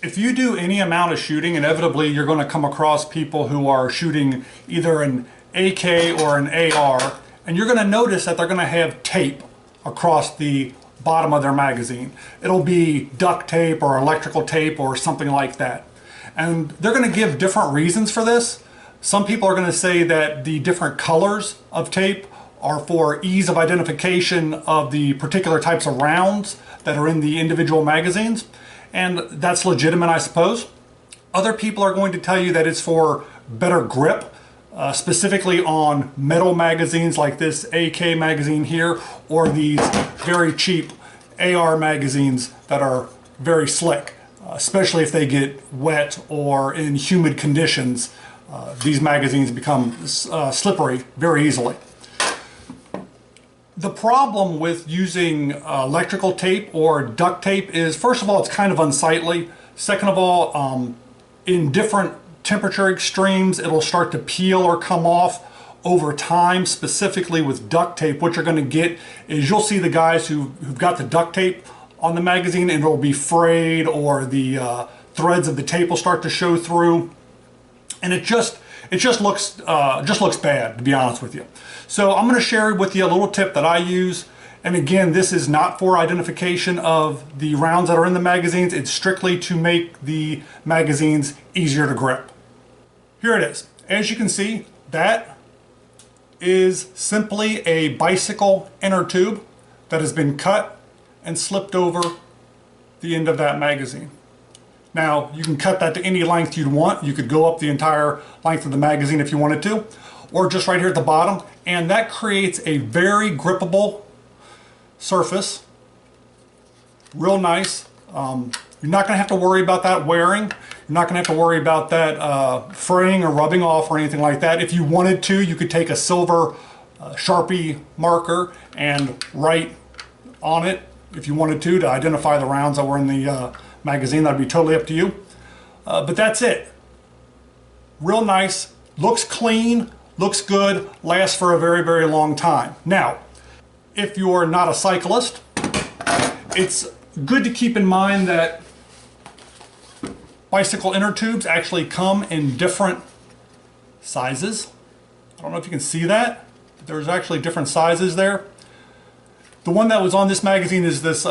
If you do any amount of shooting, inevitably you're going to come across people who are shooting either an AK or an AR, and you're going to notice that they're going to have tape across the bottom of their magazine. It'll be duct tape or electrical tape or something like that. And they're going to give different reasons for this. Some people are going to say that the different colors of tape are for ease of identification of the particular types of rounds that are in the individual magazines. And that's legitimate, I suppose. Other people are going to tell you that it's for better grip, specifically on metal magazines like this AK magazine here, or these very cheap AR magazines that are very slick, especially if they get wet or in humid conditions. These magazines become slippery very easily. The problem with using electrical tape or duct tape is, first of all, it's kind of unsightly. Second of all, in different temperature extremes, it'll start to peel or come off over time. Specifically with duct tape, what you're going to get is you'll see the guys who've got the duct tape on the magazine and it'll be frayed, or the threads of the tape will start to show through. And it just looks bad, to be honest with you. So I'm going to share with you a little tip that I use. And again, this is not for identification of the rounds that are in the magazines. It's strictly to make the magazines easier to grip. Here it is. As you can see, that is simply a bicycle inner tube that has been cut and slipped over the end of that magazine. Now, you can cut that to any length you'd want. You could go up the entire length of the magazine if you wanted to, or just right here at the bottom, and that creates a very grippable surface. Real nice. You're not going to have to worry about that wearing. You're not going to have to worry about that fraying or rubbing off or anything like that. If you wanted to, you could take a silver Sharpie marker and write on it if you wanted to identify the rounds that were in the magazine. That'd be totally up to you. But that's it. Real nice, looks clean, looks good, lasts for a very, very long time. Now, if you're not a cyclist, it's good to keep in mind that bicycle inner tubes actually come in different sizes. I don't know if you can see that, but there's actually different sizes there. The one that was on this magazine is this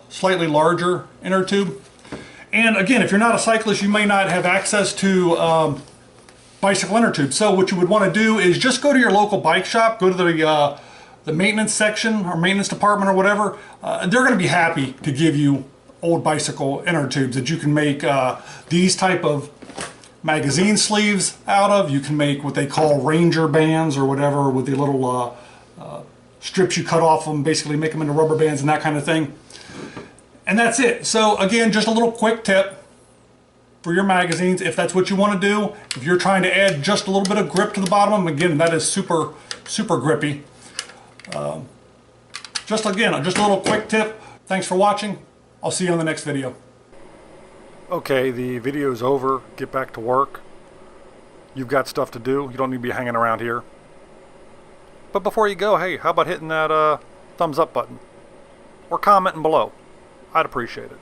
slightly larger inner tube. And again, if you're not a cyclist, you may not have access to bicycle inner tubes. So what you would want to do is just go to your local bike shop, go to the maintenance section or maintenance department or whatever. They're going to be happy to give you old bicycle inner tubes that you can make these type of magazine sleeves out of. You can make what they call Ranger bands or whatever, with the little strips you cut off them, basically make them into rubber bands and that kind of thing. And that's it. So again, just a little quick tip for your magazines, if that's what you want to do. If you're trying to add just a little bit of grip to the bottom of them, again, that is super, super grippy. Just a little quick tip. Thanks for watching. I'll see you on the next video. Okay, the video is over. Get back to work. You've got stuff to do. You don't need to be hanging around here. But before you go, hey, how about hitting that thumbs up button? Or commenting below. I'd appreciate it.